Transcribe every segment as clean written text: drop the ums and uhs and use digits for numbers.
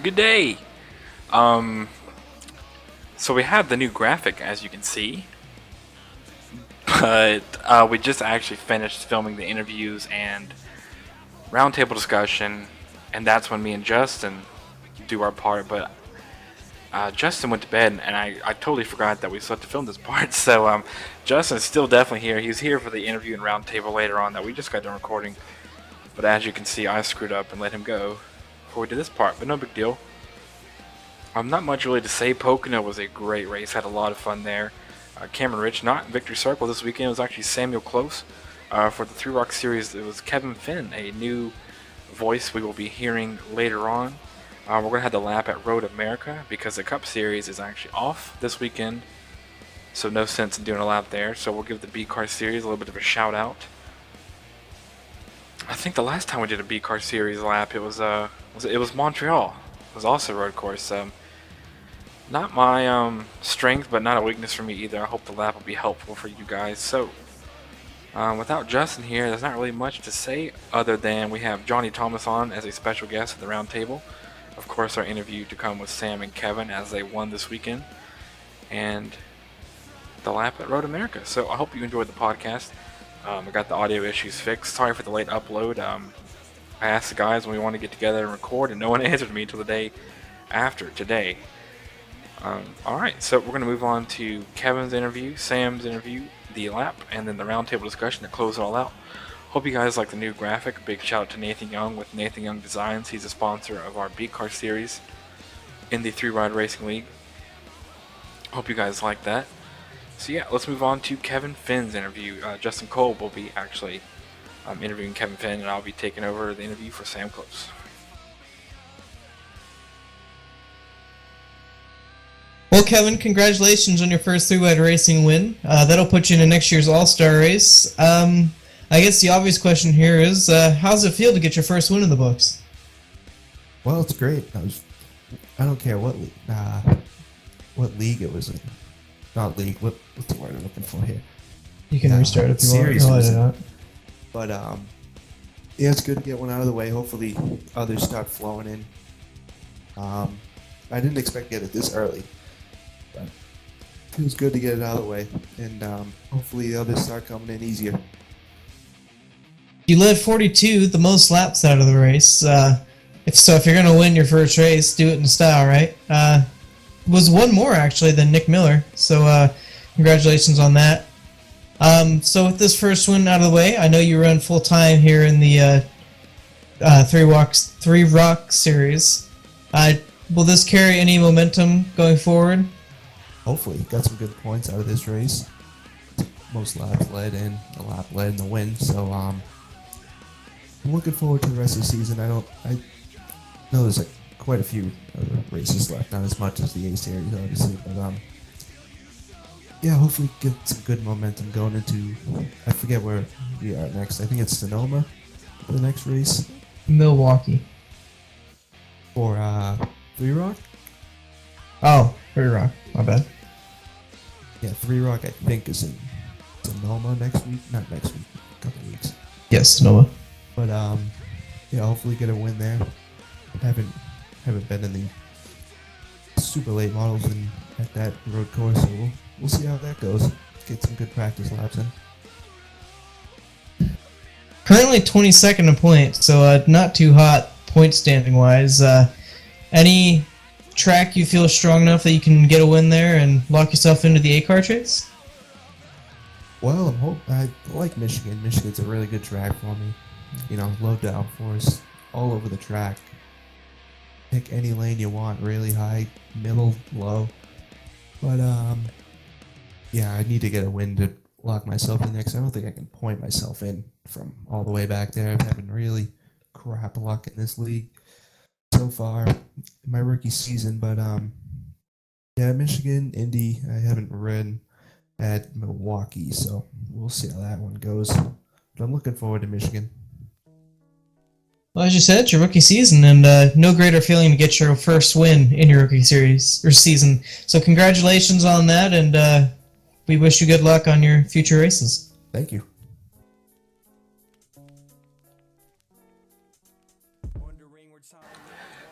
Good day. Um, so we have the new graphic, as you can see, but we just actually finished filming the interviews and roundtable discussion, and that's when me and Justin do our part. But Justin went to bed, and I totally forgot that we still had to film this part. So Justin is still definitely here. He's here for the interview and roundtable later on that we just got done recording. But as you can see, I screwed up and let him go before we did this part. But no big deal. Not much really to say. Pocono was a great race. Had a lot of fun there. Cameron Rich not in Victory Circle this weekend. It was actually Samuel Close. For the Three Rock Series, it was Kevin Finn, a new voice we will be hearing later on. We're going to have the lap at Road America because the Cup Series is actually off this weekend. So no sense in doing a lap there. So we'll give the B-Car Series a little bit of a shout out. I think the last time we did a B-Car Series lap, it was Montreal. It was also a road course. Not my strength, but not a weakness for me either. I hope the lap will be helpful for you guys. So, without Justin here, there's not really much to say other than we have Johnny Thomas on as a special guest at the round table. Of course, our interview to come with Sam and Kevin as they won this weekend. And the lap at Road America. So I hope you enjoyed the podcast. I got the audio issues fixed. Sorry for the late upload. I asked the guys when we want to get together and record, and no one answered me until the day after today. Alright, so we're going to move on to Kevin's interview, Sam's interview, the lap, and then the roundtable discussion to close it all out. Hope you guys like the new graphic. Big shout out to Nathan Young with Nathan Young Designs. He's a sponsor of our B-Car series in the 3-Ride Racing League. Hope you guys like that. So yeah, let's move on to Kevin Finn's interview. Justin Kolb will be actually interviewing Kevin Finn, and I'll be taking over the interview for Sam Close. Well, Kevin, congratulations on your first 3-Ride Racing win. That'll put you in next year's All-Star race. I guess the obvious question here is, how does it feel to get your first win in the books? Well, it's great. I don't care what league it was in. Not league. What's the word I'm looking for here? You can restart if you want. Series No, I was did in. not. But yeah, it's good to get one out of the way. Hopefully, others start flowing in. I didn't expect to get it this early, but it feels good to get it out of the way, and hopefully the others start coming in easier. You led 42, the most laps out of the race. If you're going to win your first race, do it in style, right? Was one more, actually, than Nick Miller, so congratulations on that. So with this first win out of the way, I know you run full-time here in the Three Rock Series. Will this carry any momentum going forward? Hopefully, got some good points out of this race. Most laps led and a lap led in the win, so I'm looking forward to the rest of the season. I know there's quite a few other races left, not as much as the A Series, obviously, but yeah, hopefully get some good momentum going into, I forget where we are next. I think it's Sonoma for the next race. Milwaukee. For 3 Rock? Oh, 3 Rock. My bad. Yeah, 3 Rock I think is in Sonoma next week. Not next week, a couple weeks. Yes, Noah. But yeah, hopefully get a win there. Haven't been in the super late models at that road course, so we'll see how that goes. Get some good practice laps in. Currently 22nd in points, so not too hot point standing wise. Any track you feel strong enough that you can get a win there and lock yourself into the A-car chase? Well, I like Michigan. Michigan's a really good track for me. You know, low downforce, all over the track. Pick any lane you want, really high, middle, low. But yeah, I need to get a win to lock myself in next. I don't think I can point myself in from all the way back there. I'm having really crap luck in this league so far in my rookie season. But yeah, Michigan, Indy, I haven't ridden at Milwaukee, so we'll see how that one goes. But I'm looking forward to Michigan. Well, as you said, it's your rookie season, and no greater feeling to get your first win in your rookie series or season. So congratulations on that, and we wish you good luck on your future races. Thank you.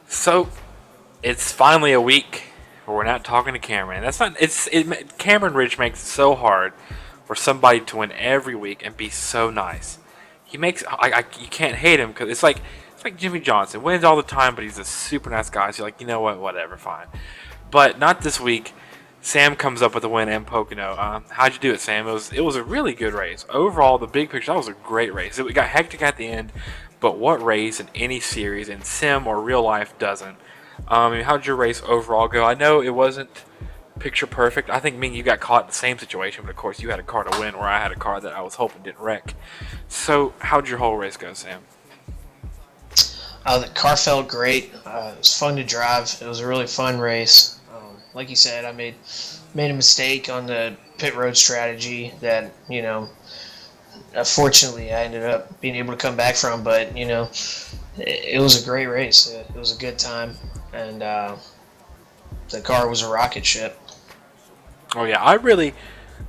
So, It's finally a week where we're not talking to Cameron. That's not. Cameron Ridge makes it so hard for somebody to win every week and be so nice. He makes. You can't hate him because it's like Jimmy Johnson wins all the time, but he's a super nice guy. So you're like, you know what, whatever, fine. But not this week. Sam comes up with a win and Pocono. How'd you do it, Sam? It was a really good race. Overall, the big picture, that was a great race. It got hectic at the end, but what race in any series, in sim or real life, doesn't? How'd your race overall go? I know it wasn't picture perfect. I think me and you got caught in the same situation, but of course you had a car to win where I had a car that I was hoping didn't wreck. So how'd your whole race go, Sam? The car felt great. It was fun to drive. It was a really fun race. Like you said, I made a mistake on the pit road strategy that, fortunately I ended up being able to come back from. But, it was a great race. It was a good time. And the car was a rocket ship. Oh, yeah.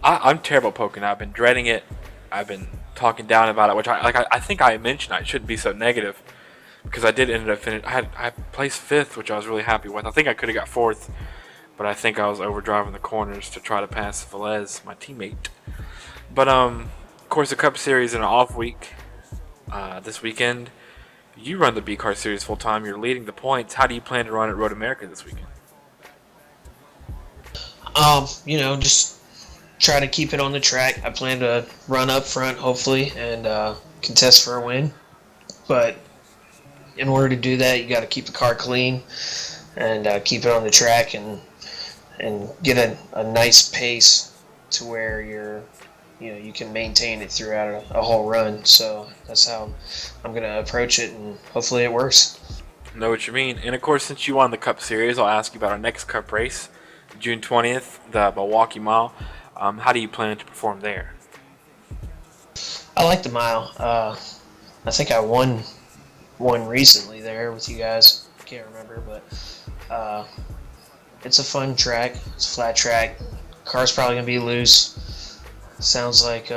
I'm terrible at poking. I've been dreading it. I've been talking down about it, which I think I mentioned I shouldn't be so negative because I did end up finishing. I placed 5th, which I was really happy with. I think I could have got 4th. But I think I was overdriving the corners to try to pass Velez, my teammate. But, of course, the Cup Series in an off week this weekend. You run the B-Car Series full-time. You're leading the points. How do you plan to run at Road America this weekend? Just try to keep it on the track. I plan to run up front, hopefully, and contest for a win. But in order to do that, you got to keep the car clean and keep it on the track and get a nice pace to where you can maintain it throughout a whole run. So that's how I'm going to approach it, and hopefully it works. Know what you mean. And, of course, since you won the Cup Series, I'll ask you about our next Cup race, June 20th, the Milwaukee Mile. How do you plan to perform there? I like the mile. I think I won recently there with you guys. I can't remember, but it's a fun track. It's a flat track. Car's probably going to be loose. Sounds like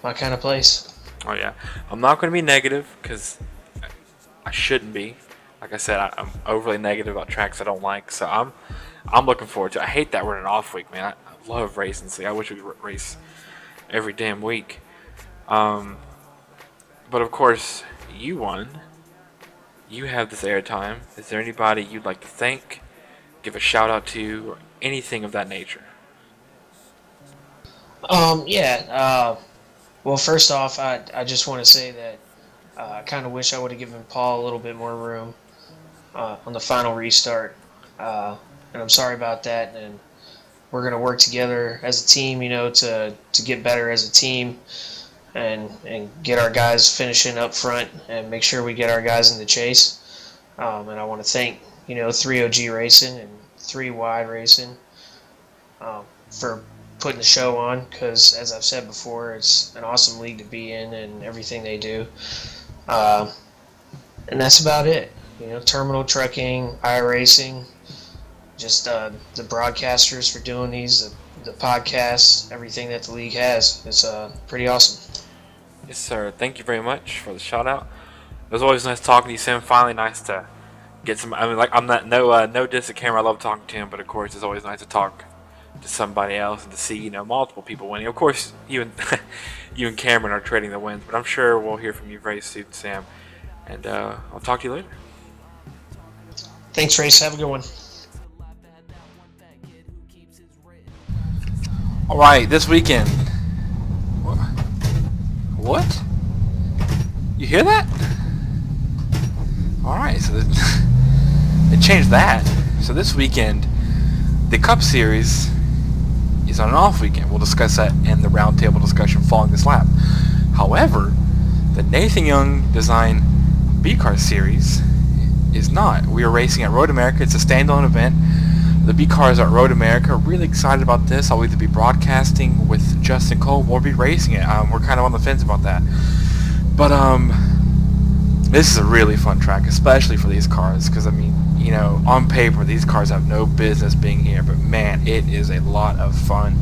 my kind of place. Oh, yeah. I'm not going to be negative because I shouldn't be. Like I said, I'm overly negative about tracks I don't like. So I'm looking forward to it. I hate that we're in an off week, man. I love racing. See, I wish we could race every damn week. But, of course, you won. You have this airtime. Is there anybody you'd like to thank, give a shout out to, or anything of that nature? Well, first off, I just want to say that I kind of wish I would have given Paul a little bit more room on the final restart, and I'm sorry about that. And we're gonna work together as a team, to get better as a team, and get our guys finishing up front and make sure we get our guys in the chase. And I want to thank 3OG Racing and 3 Wide Racing for putting the show on, because as I've said before, it's an awesome league to be in and everything they do. And that's about it. Terminal Trucking, iRacing, just the broadcasters for doing these, the podcasts, everything that the league has. It's pretty awesome. Yes, sir. Thank you very much for the shout out. It was always nice talking to you, Sam. Finally, nice to get some. I mean, like, I'm not no diss to camera. I love talking to him, but of course, it's always nice to talk to somebody else and to see multiple people winning. Of course, you and Cameron are trading the wins, but I'm sure we'll hear from you very soon, Sam. And I'll talk to you later. Thanks, Rayce. Have a good one. All right, this weekend. What? You hear that? All right, so they changed that. So this weekend, the Cup Series is on an off weekend. We'll discuss that in the roundtable discussion following this lap. However, the Nathan Young Design B-Car Series is not. We are racing at Road America. It's a standalone event. The B-Cars are at Road America. Really excited about this. I'll either be broadcasting with Justin Kolb or be racing it. We're kind of on the fence about that. But this is a really fun track, especially for these cars, because, I mean, on paper, these cars have no business being here, but, man, it is a lot of fun.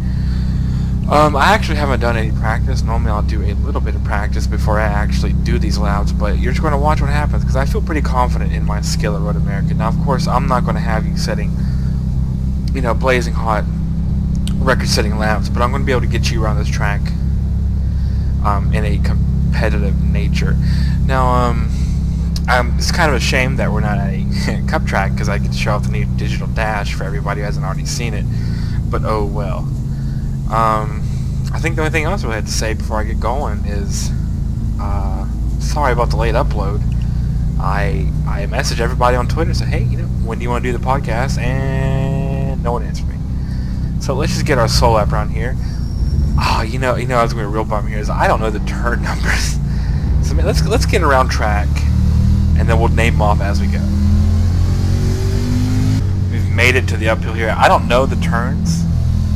I actually haven't done any practice. Normally I'll do a little bit of practice before I actually do these laps, but you're just going to watch what happens, because I feel pretty confident in my skill at Road America. Now, of course, I'm not going to have you setting, blazing hot record-setting laps, but I'm going to be able to get you around this track in a competitive nature. Now, it's kind of a shame that we're not at a cup track, because I get to show off the new digital dash for everybody who hasn't already seen it, but oh well. I think the only thing else I had to say before I get going is, sorry about the late upload. I messaged everybody on Twitter and said, hey, when do you want to do the podcast? And no one answered me. So let's just get our soul up around here. Oh, I was going to be a real bum here is I don't know the turn numbers. So let's get around track, and then we'll name them off as we go. We've made it to the uphill here. I don't know the turns,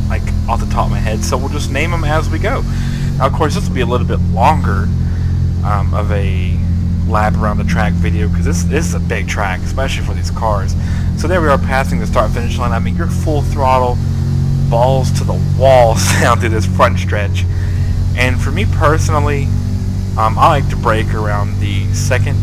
like off the top of my head, so we'll just name them as we go. Now, of course, this will be a little bit longer of a lap around the track video, because this is a big track, especially for these cars. So there we are, passing the start-finish line. I mean, you're full throttle, balls to the wall down through this front stretch. And for me personally, I like to brake around the second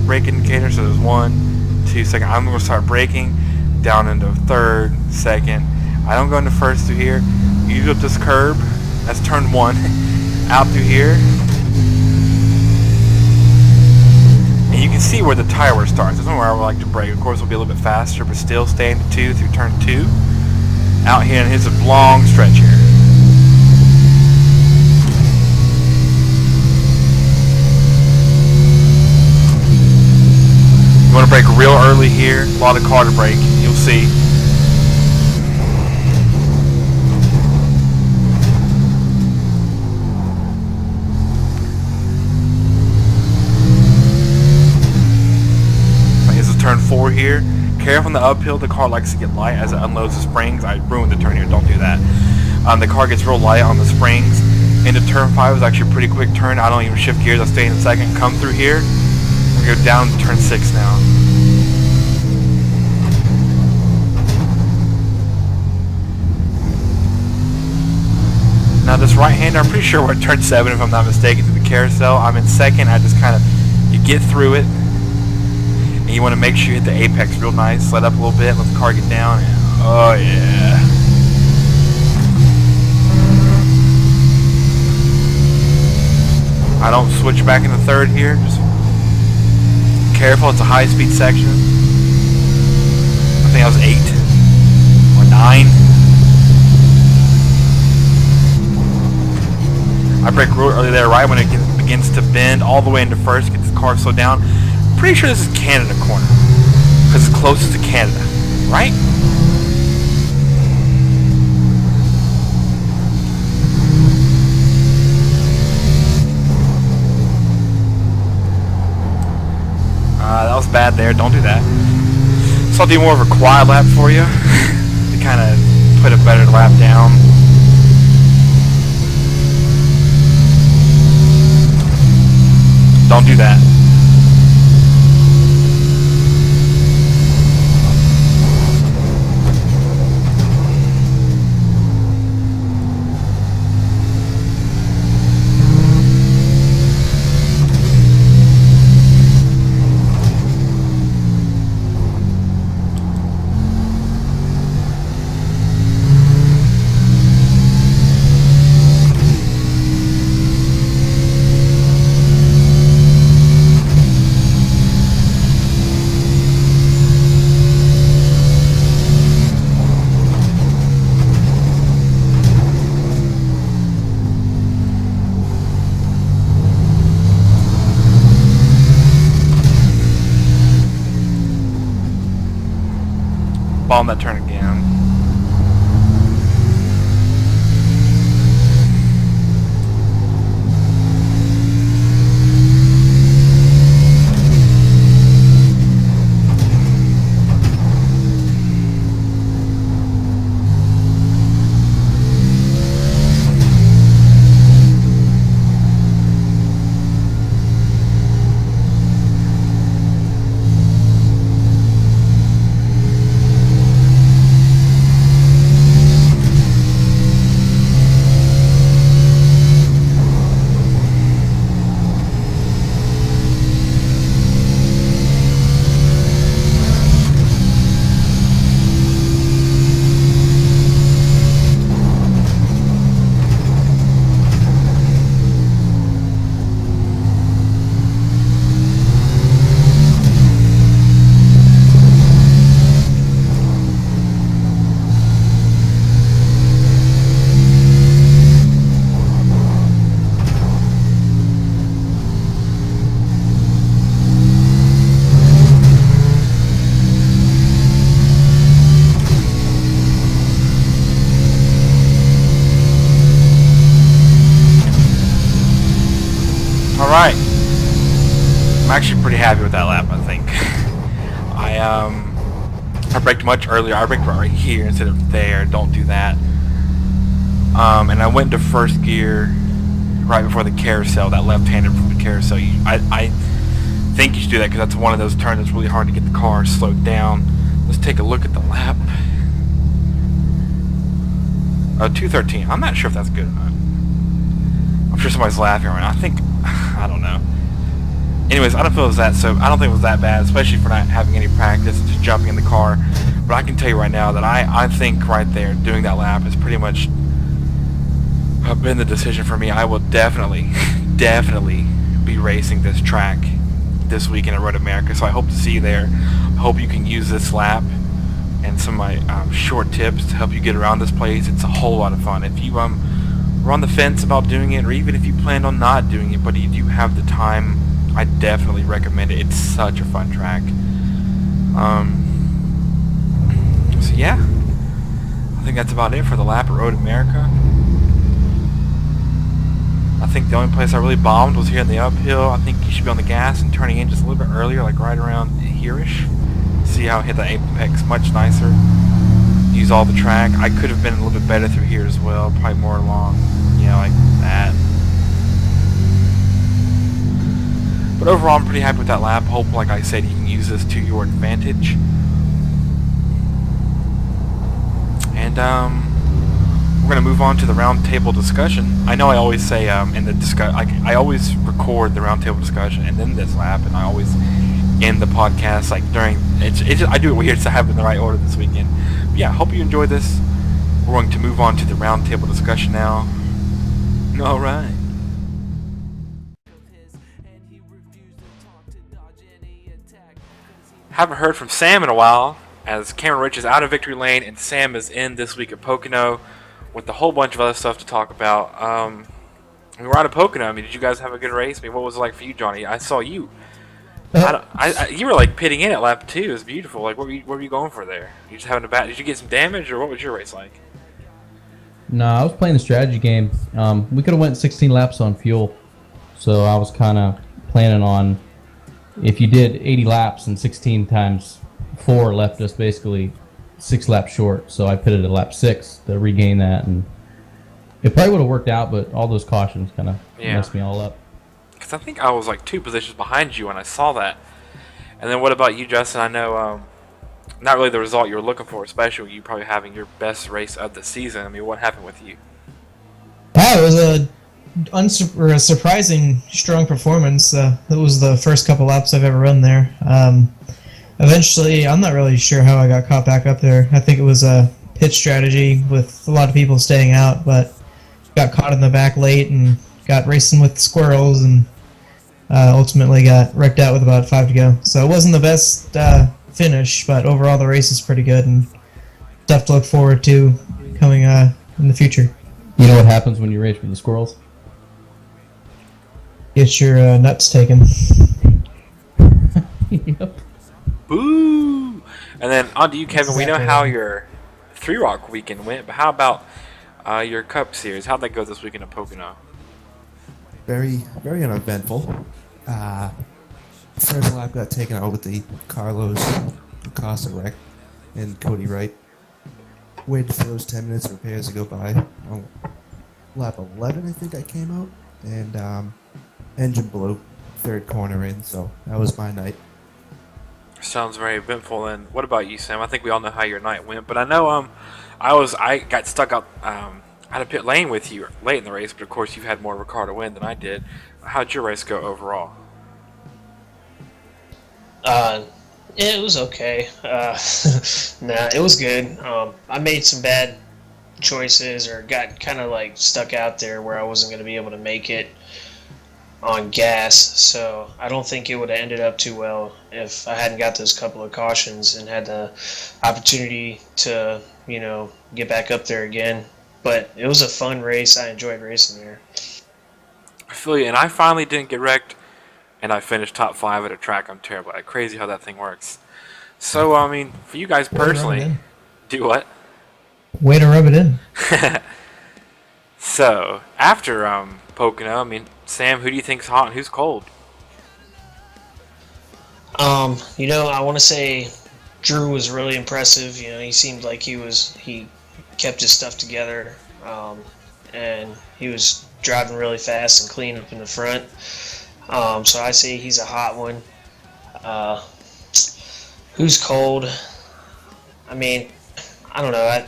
brake indicator. So there's 1, 2, second. I'm going to start braking down into third, second. I don't go into first through here. You use up this curb. That's turn 1. Out through here. And you can see where the tire wear starts. That's where I would like to brake. Of course, it'll be a little bit faster, but still stay into 2 through turn 2. Out here, and here's a long stretch here. You want to brake real early here. A lot of car to brake. You'll see. Turn 4 here. Careful on the uphill. The car likes to get light as it unloads the springs. I ruined the turn here. Don't do that. The car gets real light on the springs. Into turn 5 is actually a pretty quick turn. I don't even shift gears. I stay in second. Come through here. I'm going to go down to turn 6 now. Now this right hander, I'm pretty sure we're at turn 7 if I'm not mistaken, through the carousel. I'm in second. I just kind of, you get through it. And you want to make sure you hit the apex real nice. Slide up a little bit, let the car get down. And, oh yeah. I don't switch back into third here. Just careful, it's a high speed section. I think I was 8 or 9. I brake real early there, right when it begins to bend all the way into first, gets the car slowed down. Pretty sure this is Canada corner, because it's closest to Canada, right? That was bad there. Don't do that. So I'll do more of a quiet lap for you to kind of put a better lap down. Don't do that. Bomb that turn again. pretty happy with that lap, I think. I braked much earlier. I braked right here instead of there. Don't do that. And I went to first gear right before the carousel, that left-handed from the carousel. I think you should do that because that's one of those turns that's really hard to get the car slowed down. Let's take a look at the lap. 2:13. I'm not sure if that's good or not. I'm sure somebody's laughing right now. I don't know. Anyways, I don't feel it was that, so I don't think it was that bad, especially for not having any practice and just jumping in the car. But I can tell you right now that I think right there, doing that lap is pretty much been the decision for me. I will definitely be racing this track this weekend at Road America, so I hope to see you there. I hope you can use this lap and some of my short tips to help you get around this place. It's a whole lot of fun. If you were on the fence about doing it, or even if you planned on not doing it, but you do have the time, I definitely recommend it. It's such a fun track. So yeah, I think that's about it for the lap at Road America. I think the only place I really bombed was here in the uphill. I think you should be on the gas and turning in just a little bit earlier, like right around here-ish. See how I hit the apex much nicer. Use all the track. I could have been a little bit better through here as well, probably more along, like that. But overall, I'm pretty happy with that lap. Hope, like I said, you can use this to your advantage. And we're gonna move on to the roundtable discussion. I know I always say in the I always record the roundtable discussion and then this lap, and I always end the podcast like during. It's just, I do it weird, so I have it in the right order this weekend. But yeah, hope you enjoy this. We're going to move on to the roundtable discussion now. All right. Haven't heard from Sam in a while, as Cameron Rich is out of victory lane and Sam is in this week at Pocono with a whole bunch of other stuff to talk about. We were out of Pocono. I mean, did you guys have a good race? I mean, what was it like for you, Johnny? I saw you. You were like pitting in at lap 2. It was beautiful. Like, what were you going for there? You just having a bad? Did you get some damage, or what was your race like? No, I was playing the strategy game. We could have went 16 laps on fuel, so I was kind of planning on, if you did 80 laps and 16 times 4 left us basically 6 laps short. So I pitted at lap 6 to regain that, and it probably would have worked out, but all those cautions kind of messed me all up. Because I think I was like 2 positions behind you when I saw that. And then what about you, Justin? I know not really the result you were looking for, especially you probably having your best race of the season. I mean, what happened with you? Yeah, it was a surprising strong performance. It was the first couple laps I've ever run there. Eventually, I'm not really sure how I got caught back up there. I think it was a pitch strategy with a lot of people staying out, but got caught in the back late and got racing with squirrels and ultimately got wrecked out with about 5 to go. So it wasn't the best finish, but overall the race is pretty good and stuff to look forward to coming in the future. You know what happens when you race with the squirrels? Get your nuts taken. Yep. Boo! And then on to you, Kevin. We know Exactly. how your 3 Rock weekend went, but how about your Cup Series? How'd that go this weekend at Pocono? Very, very uneventful. First lap got taken out with the Carlos Acosta wreck and Cody Wright. Waited for those 10 minutes of repairs to go by. On lap 11, I think I came out, and engine blew 3rd corner in, so that was my night. Sounds very eventful. And what about you, Sam? I think we all know how your night went, but I know I got stuck out out of pit lane with you late in the race, but of course you've had more Ricardo win than I did. How'd your race go overall? It was okay. Nah, it was good. I made some bad choices, or got kind of like stuck out there where I wasn't going to be able to make it on gas, so I don't think it would have ended up too well if I hadn't got those couple of cautions and had the opportunity to, get back up there again. But it was a fun race. I enjoyed racing there. I feel you, and I finally didn't get wrecked, and I finished top 5 at a track I'm terrible at. Crazy how that thing works. So, I mean, for you guys personally, do what? Way to rub it in. So, after Pocono, I mean, Sam, who do you think's hot and who's cold? I want to say Drew was really impressive. He seemed like he kept his stuff together, and he was driving really fast and clean up in the front. So I say he's a hot one. Who's cold? I mean, I don't know.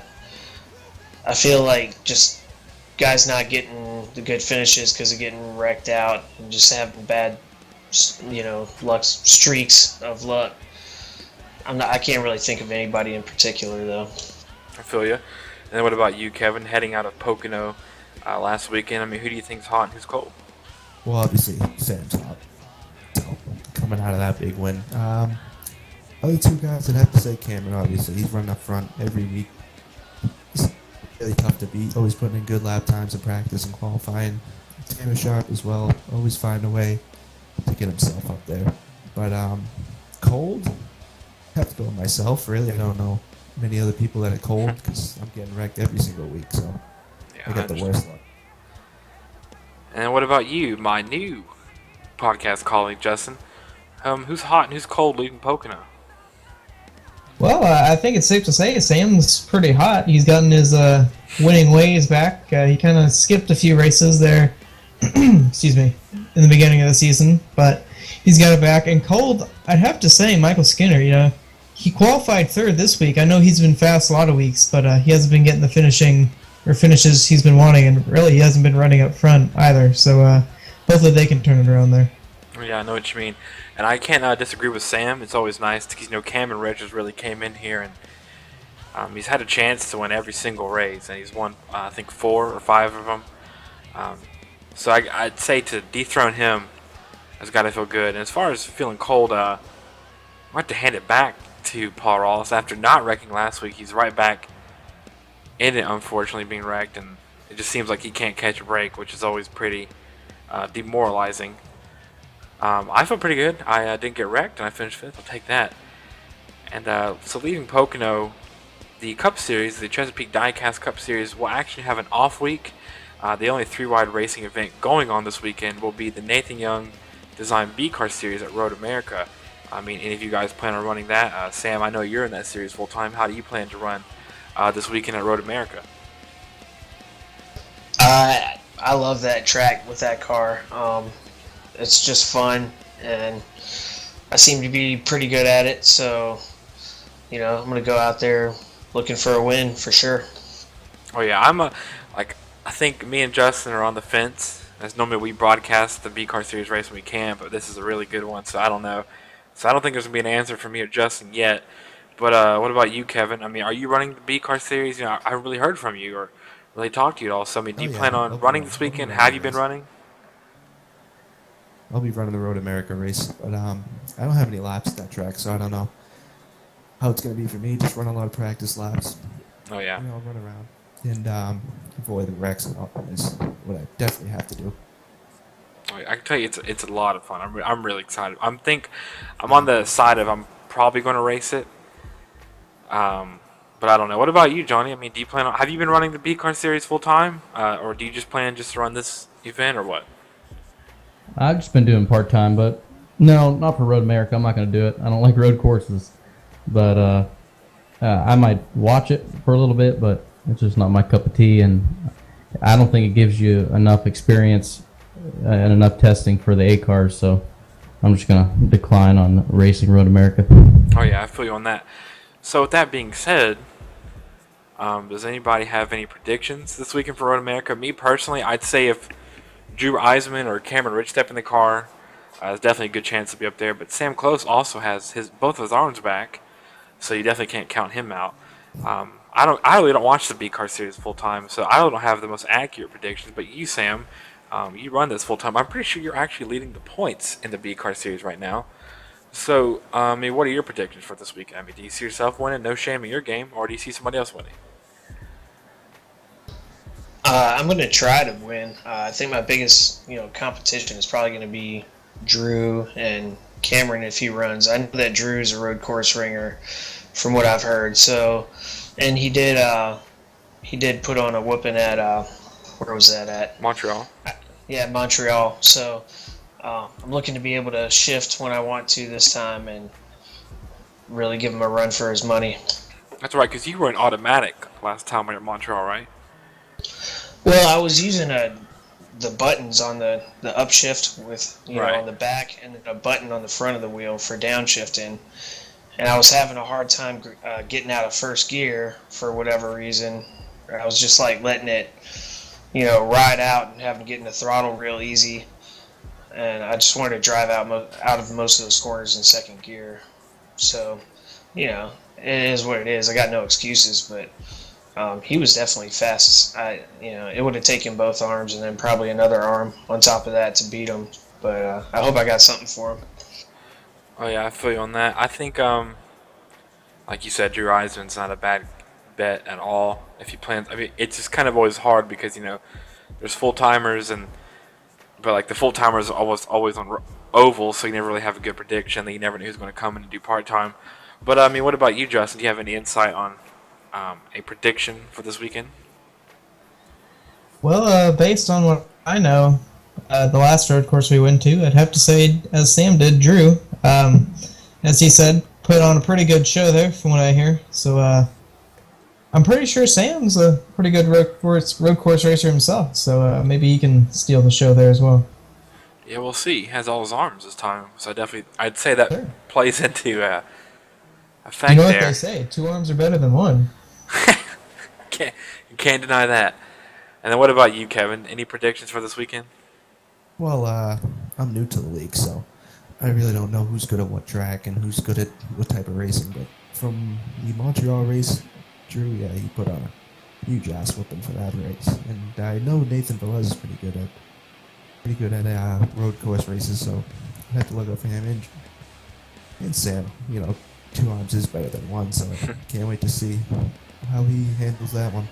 I feel like just guys not getting the good finishes because of getting wrecked out and just having bad, streaks of luck. I can't really think of anybody in particular though. I feel you. And then what about you, Kevin? Heading out of Pocono last weekend. I mean, who do you think's hot and who's cold? Well, obviously, Sam's hot. So, coming out of that big win. Other two guys, I'd have to say Cameron, obviously. He's running up front every week. He's really tough to beat. Always putting in good lap times in practice and qualifying. Tanner Sharp as well. Always find a way to get himself up there. But cold, I have to go with myself, really. I don't know many other people that are cold because I'm getting wrecked every single week. So Yeah, I got the worst luck. And what about you, my new podcast colleague, Justin? Who's hot and who's cold leaving Pocono? Well, I think it's safe to say Sam's pretty hot. He's gotten his winning ways back. He kind of skipped a few races there, excuse me, in the beginning of the season, but he's got it back. And cold, I'd have to say Michael Skinner, he qualified third this week. I know he's been fast a lot of weeks, but he hasn't been getting the finishes he's been wanting, and really he hasn't been running up front either. So hopefully they can turn it around there. Yeah, I know what you mean. And I can't disagree with Sam. It's always nice because, Cam and Regis really came in here and he's had a chance to win every single race. And he's won, I think, 4 or 5 of them. So I'd say to dethrone him has got to feel good. And as far as feeling cold, I have to hand it back to Paul Rawls. After not wrecking last week, he's right back in it, unfortunately, being wrecked. And it just seems like he can't catch a break, which is always pretty demoralizing. I feel pretty good. I didn't get wrecked, and I finished 5th. I'll take that. And so leaving Pocono, the Cup Series, the Chesapeake Diecast Cup Series, will actually have an off week. The only 3-wide racing event going on this weekend will be the Nathan Young Design B-Car Series at Road America. I mean, any of you guys plan on running that? Sam, I know you're in that series full-time. How do you plan to run this weekend at Road America? I love that track with that car. It's just fun, and I seem to be pretty good at it, so, I'm going to go out there looking for a win for sure. Oh, yeah, I think me and Justin are on the fence, as normally we broadcast the B-Car Series race when we can, but this is a really good one, so I don't know. So I don't think there's going to be an answer from me or Justin yet, but what about you, Kevin? I mean, are you running the B-Car Series? I haven't really heard from you or really talked to you at all, so, I mean, do you plan on running this weekend? Have you been running? I'll be running the Road America race, but I don't have any laps at that track, so I don't know how it's going to be for me. Just run a lot of practice laps. Oh, yeah. I'll run around and avoid the wrecks and all. Is what I definitely have to do. Oh, yeah, I can tell you, it's a lot of fun. I'm really excited. I'm on the side of I'm probably going to race it. But I don't know. What about you, Johnny? I mean, do you plan on? Have you been running the B-Car Series full time, or do you just plan to run this event, or what? I've just been doing part-time, but no, not for Road America. I'm not going to do it. I don't like road courses. But I might watch it for a little bit, but it's just not my cup of tea, and I don't think it gives you enough experience and enough testing for the A cars, so I'm just going to decline on racing Road America. Oh, yeah, I feel you on that. So with that being said, does anybody have any predictions this weekend for Road America? Me personally, I'd say if Drew Eisman or Cameron Rich step in the car, there's definitely a good chance to be up there. But Sam Close also has both of his arms back, so you definitely can't count him out. I really don't watch the B-Car Series full time, so I don't have the most accurate predictions. But you, Sam, you run this full time. I'm pretty sure you're actually leading the points in the B-Car Series right now. So, I mean, what are your predictions for this weekend? I mean, do you see yourself winning? No shame in your game, or do you see somebody else winning? I'm going to try to win. I think my biggest, competition is probably going to be Drew and Cameron if he runs. I know that Drew's a road course ringer, from what I've heard. So, and he did put on a whooping at where was that at? Montreal. Yeah, Montreal. So, I'm looking to be able to shift when I want to this time and really give him a run for his money. That's right, because you were an automatic last time when you're in Montreal, right? Well, I was using the buttons on the upshift with Right. on the back, and then a button on the front of the wheel for downshifting. And I was having a hard time getting out of first gear for whatever reason. I was just like letting it, ride out and having to get in the throttle real easy. And I just wanted to drive out of most of those corners in second gear. So, it is what it is. I got no excuses, but he was definitely fast. It would have taken both arms and then probably another arm on top of that to beat him. But I hope I got something for him. Oh yeah, I feel you on that. I think, like you said, Drew Eisman's not a bad bet at all. If he plans, I mean, it's just kind of always hard because there's full timers but like the full timers are always on oval, so you never really have a good prediction. That you never know who's going to come in and do part time. But I mean, what about you, Justin? Do you have any insight on a prediction for this weekend? Well, based on what I know, the last road course we went to, I'd have to say, as Sam did, Drew. As he said, put on a pretty good show there, from what I hear. So I'm pretty sure Sam's a pretty good road course racer himself. So maybe he can steal the show there as well. Yeah, we'll see. He has all his arms this time, so I'd say that Sure. plays into a fact You know what there. they say? 2 arms are better than 1. You can't deny that. And then what about you, Kevin? Any predictions for this weekend? Well, I'm new to the league, so I really don't know who's good at what track and who's good at what type of racing. But from the Montreal race, Drew, yeah, he put on a huge ass whooping for that race. And I know Nathan Velez is pretty good at road course races, so I have to look up for him. And Sam, 2 arms is better than 1, so I can't wait to see how he handles that one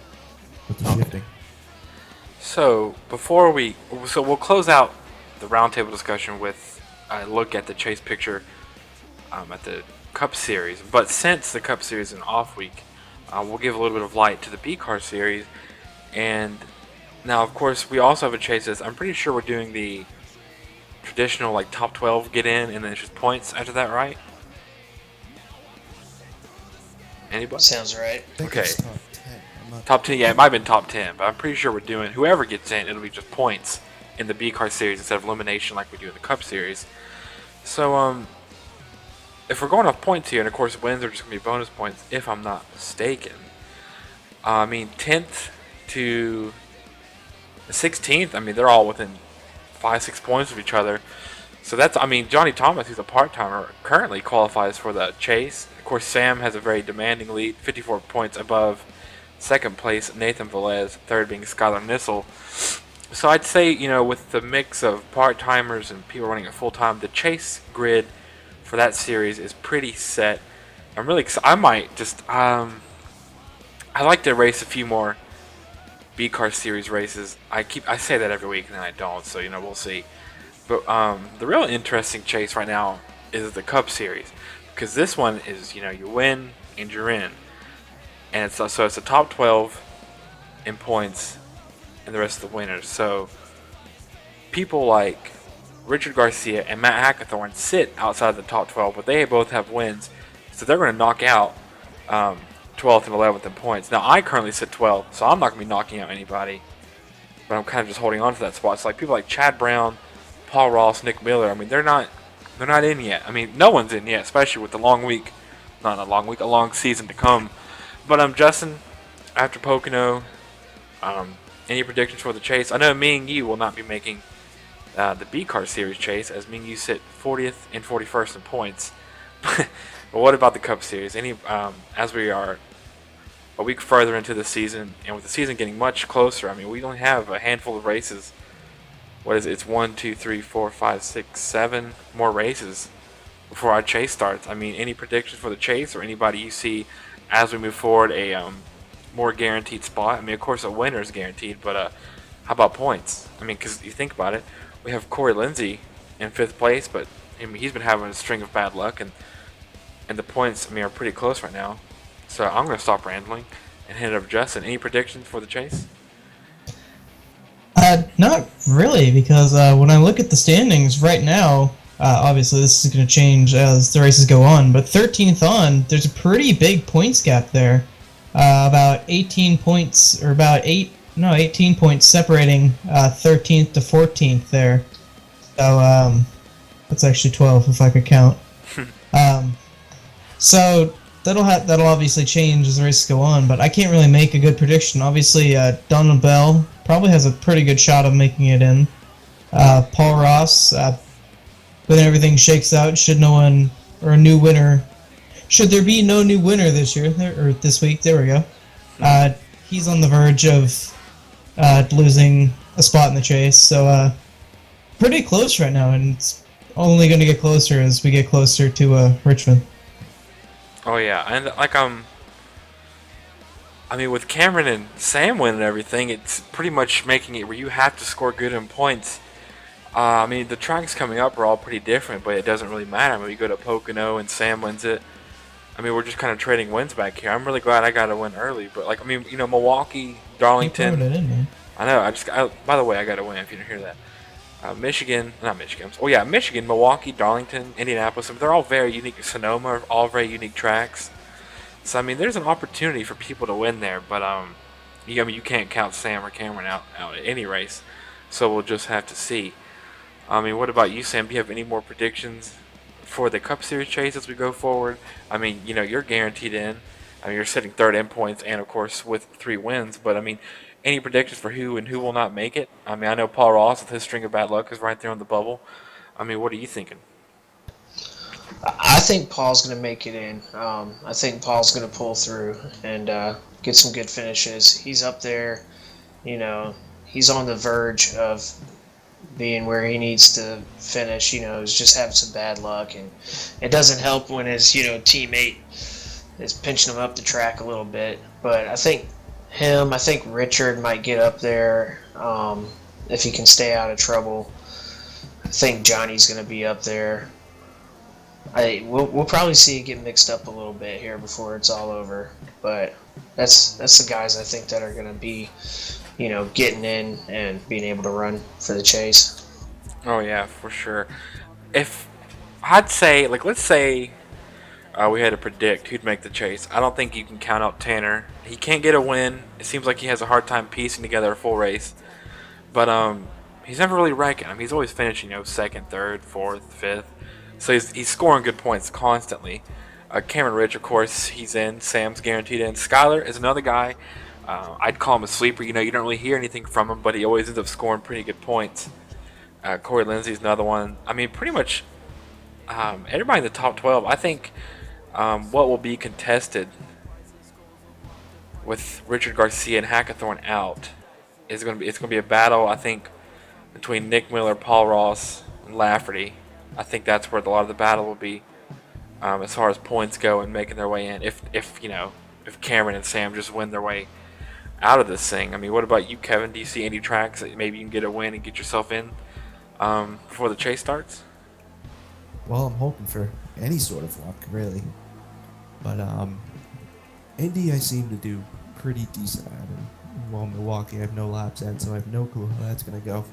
with the shifting. So we'll close out the roundtable discussion with a look at the chase picture at the Cup Series. But since the Cup Series is an off week, we'll give a little bit of light to the B Car Series. And now, of course, we also have a chase list. I'm pretty sure we're doing the traditional like top 12 get in, and then it's just points after that, right? Anybody? Sounds right. I think Okay. it's top 10. I'm not Top 10, yeah, it might have been top 10, but I'm pretty sure we're doing, whoever gets in, it'll be just points in the B Car Series instead of elimination like we do in the Cup Series. So, if we're going off points here, and of course wins are just going to be bonus points, if I'm not mistaken. I mean, 10th to the 16th, I mean, they're all within 5-6 points of each other. So that's, I mean, Johnny Thomas, who's a part-timer, currently qualifies for the chase. Of course, Sam has a very demanding lead, 54 points above second place, Nathan Velez, third being Skylar Nissel. So I'd say, with the mix of part-timers and people running it full-time, the chase grid for that series is pretty set. I'm really excited. I might just, I like to race a few more B Car Series races. I say that every week and then I don't, so, we'll see. But the real interesting chase right now is the Cup Series, because this one is, you win and you're in. And it's a top 12 in points and the rest of the winners. So people like Richard Garcia and Matt Hackathorn sit outside the top 12, but they both have wins. So they're going to knock out 12th and 11th in points. Now I currently sit 12th, so I'm not going to be knocking out anybody. But I'm kind of just holding on to that spot. So like people like Chad Brown, Paul Ross, Nick Miller, I mean, they're not in yet. I mean, no one's in yet, especially with the long week. Not a long week, a long season to come. But Justin, after Pocono, any predictions for the chase? I know me and you will not be making the B Car Series chase, as me and you sit 40th and 41st in points. But what about the Cup Series? As we are a week further into the season, and with the season getting much closer, I mean, we only have a handful of races. What is it? It's 1, 2, 3, 4, 5, 6, 7 more races before our chase starts. I mean, any predictions for the chase or anybody you see as we move forward a more guaranteed spot? I mean, of course, a winner is guaranteed, but how about points? I mean, because you think about it, we have Corey Lindsey in 5th place, but I mean, he's been having a string of bad luck, and the points, I mean, are pretty close right now. So I'm going to stop rambling and hand it over to Justin. Any predictions for the chase? Not really, because when I look at the standings right now, obviously this is going to change as the races go on, but 13th on, there's a pretty big points gap there. About 18 points, or about 18 points separating 13th to 14th there. So, that's actually 12 if I could count. So that'll obviously change as the races go on, but I can't really make a good prediction. Obviously, Donald Bell probably has a pretty good shot of making it in. Paul Ross, when everything shakes out, should there be no new winner this year, or this week, there we go. He's on the verge of losing a spot in the chase, so pretty close right now, and it's only going to get closer as we get closer to Richmond. Oh yeah, and I mean, with Cameron and Sam winning everything, it's pretty much making it where you have to score good in points. I mean, the tracks coming up are all pretty different, but it doesn't really matter. I mean, we go to Pocono and Sam wins it. I mean, we're just kind of trading wins back here. I'm really glad I got a win early, but like, I mean, you know, Milwaukee, Darlington. You it in, man. I know. By the way, I got a win if you didn't hear that. Michigan, Milwaukee, Darlington, Indianapolis. I mean, they're all very unique. Sonoma, all very unique tracks. So I mean, there's an opportunity for people to win there, but you can't count Sam or Cameron out at any race. So we'll just have to see. I mean, what about you, Sam? Do you have any more predictions for the Cup Series chase as we go forward? I mean, you know, you're guaranteed in. I mean, you're sitting third in points, and of course with 3 wins. But I mean, any predictions for who and who will not make it? I mean, I know Paul Ross with his string of bad luck is right there on the bubble. I mean, what are you thinking? I think Paul's going to make it in. I think Paul's going to pull through and get some good finishes. He's up there, you know, he's on the verge of being where he needs to finish. You know, he's just having some bad luck, and it doesn't help when his, you know, teammate is pinching him up the track a little bit. But I think Richard might get up there if he can stay out of trouble. I think Johnny's going to be up there. We'll probably see it get mixed up a little bit here before it's all over, but that's the guys I think that are going to be, you know, getting in and being able to run for the chase. Oh yeah, for sure. If I'd say, like, let's say we had to predict who'd make the chase, I don't think you can count out Tanner. He can't get a win. It seems like he has a hard time piecing together a full race, but he's never really ranking. I mean, he's always finishing, you know, second, third, fourth, fifth. So he's scoring good points constantly. Cameron Rich, of course, he's in. Sam's guaranteed in. Skyler is another guy. I'd call him a sleeper. You know, you don't really hear anything from him, but he always ends up scoring pretty good points. Corey Lindsey's another one. I mean, pretty much everybody in the top 12. I think what will be contested with Richard Garcia and Hackathorn out is going to be a battle. I think between Nick Miller, Paul Ross, and Lafferty. I think that's where a lot of the battle will be, as far as points go and making their way in. If Cameron and Sam just win their way out of this thing. I mean, what about you, Kevin? Do you see any tracks that maybe you can get a win and get yourself in before the chase starts? Well, I'm hoping for any sort of luck, really. But Indy, I seem to do pretty decent at. And well, Milwaukee, I have no laps at, so I have no clue how that's gonna go.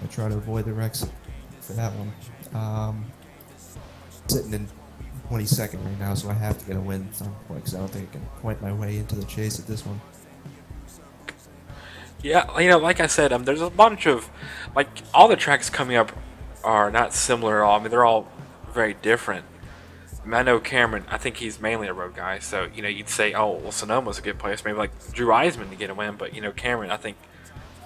I try to avoid the wrecks for that one. Sitting in 22nd right now, so I have to get a win. So, because I don't think I can point my way into the chase at this one. Yeah, you know, like I said, there's a bunch of, like, all the tracks coming up are not similar at all. I mean, they're all very different. I mean, I know Cameron, I think he's mainly a road guy, so, you know, you'd say, oh, well, Sonoma's a good place, maybe like Drew Eisman to get a win, but, you know, Cameron, I think,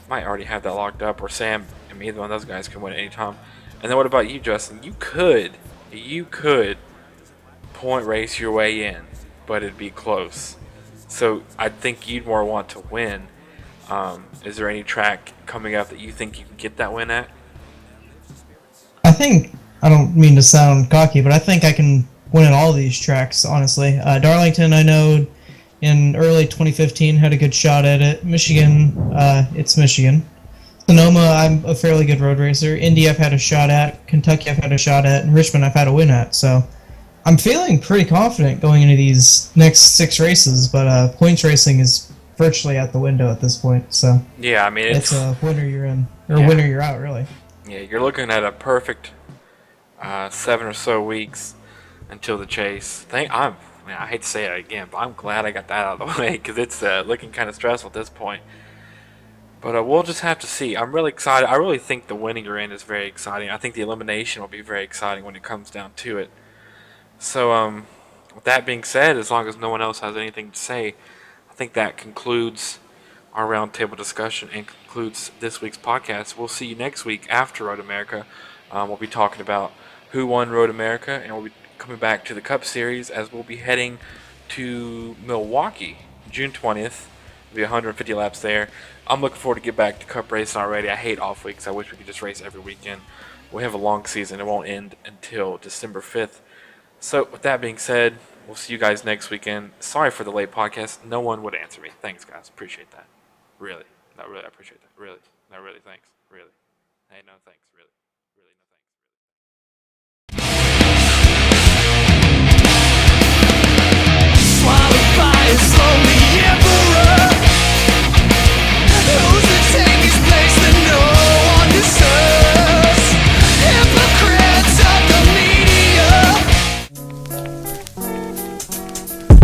might already have that locked up, or Sam, I mean, either one of those guys can win at any time. And then what about you, Justin? You could point race your way in, but it'd be close. So I think you'd more want to win. Is there any track coming up that you think you can get that win at? I don't mean to sound cocky, but I think I can win at all these tracks, honestly. Darlington, I know in early 2015 had a good shot at it. Michigan, it's Michigan. Sonoma, I'm a fairly good road racer. Indy, I've had a shot at. Kentucky, I've had a shot at. And Richmond, I've had a win at. So I'm feeling pretty confident going into these next 6 races, but points racing is virtually out the window at this point. So Yeah, I mean, it's a winner you're in, or Yeah. winner you're out, really. yeah, you're looking at a perfect 7 or so weeks until the chase. I hate to say it again, but I'm glad I got that out of the way because it's looking kind of stressful at this point. But we'll just have to see. I'm really excited. I really think the winning you're in is very exciting. I think the elimination will be very exciting when it comes down to it. So, with that being said, as long as no one else has anything to say, I think that concludes our roundtable discussion and concludes this week's podcast. We'll see you next week after Road America. We'll be talking about who won Road America, and we'll be coming back to the Cup Series as we'll be heading to Milwaukee June 20th. It'll be 150 laps there. I'm looking forward to get back to Cup racing already. I hate off weeks. I wish we could just race every weekend. We have a long season. It won't end until December 5th. So, with that being said, we'll see you guys next weekend. Sorry for the late podcast. No one would answer me. Thanks, guys. Appreciate that. Really. Not really. I appreciate that. Really. Not really. Thanks. Really. Hey, no thanks. Really. Really, no thanks. Swallowed by a slowly emperor, who's to take his place that no one deserves. Hypocrites of the media,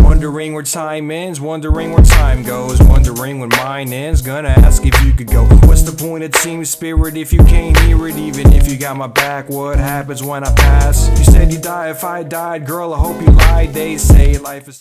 wondering where time ends, wondering where time goes, wondering when mine ends. Gonna ask if you could go. What's the point of team spirit if you can't hear it? Even if you got my back, what happens when I pass? You said you'd die if I died, girl, I hope you lied. They say life is